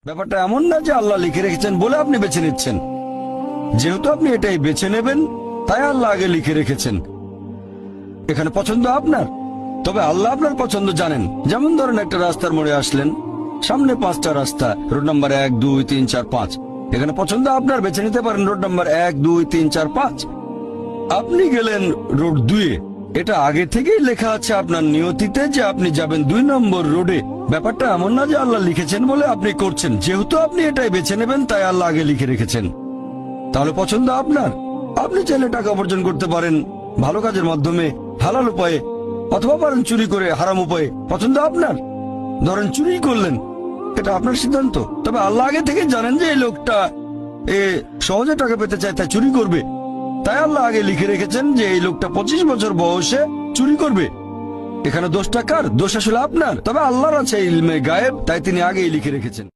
ব্যাপারটা এমন না যে আল্লাহ লিখে রেখেছেন বলে আপনি বেছে নিচ্ছেন। যেহেতু আপনি এটাই বেছে নেবেন, তাই আল্লাহ আগে লিখে রেখেছেন। এখানে পছন্দ আপনার, তবে আল্লাহ আপনার পছন্দ জানেন। যেমন ধরেন একটা রাস্তার মোড়ে আসলেন, সামনে 5টা রাস্তা, রোড নাম্বার 1, 2, 3, 4, 5। এখানে পছন্দ আপনার, বেছে নিতে পারেন রোড নাম্বার 1, 2, 3, 4, 5। আপনি গেলেন রোড 2-এ। এটা আগে থেকেই লেখা আছে আপনার নিয়তিতে যে আপনি যাবেন 2 নম্বর রোডে। ব্যাপারটা এমন না যে আল্লাহ লিখেছেন বলে আপনি করছেন। যেহেতু আপনি এটাই বেছে নেবেন, তাই আল্লাহ আগে লিখে রেখেছেন। তাহলে পছন্দ আপনার। আপনি চাইলে টাকা উপার্জন করতে পারেন ভালো কাজের মাধ্যমে, হালাল উপায়ে, অথবা পারেন চুরি করে হারাম উপায়ে। পছন্দ আপনার। ধরেন চুরি করলেন, এটা আপনার সিদ্ধান্ত। তবে আল্লাহ আগে থেকে জানেন যে এই লোকটা সহজে টাকা পেতে চায়, তাই চুরি করবে। তাই আল্লাহ আগে লিখে রেখেছেন যে এই লোকটা 25 বছর বয়সে চুরি করবে। এখানে দোষটা কার? দোষ আসলে আপনার। তবে আল্লাহর আছে ইলমে গায়েব, তাই তিনি আগেই লিখে রেখেছেন।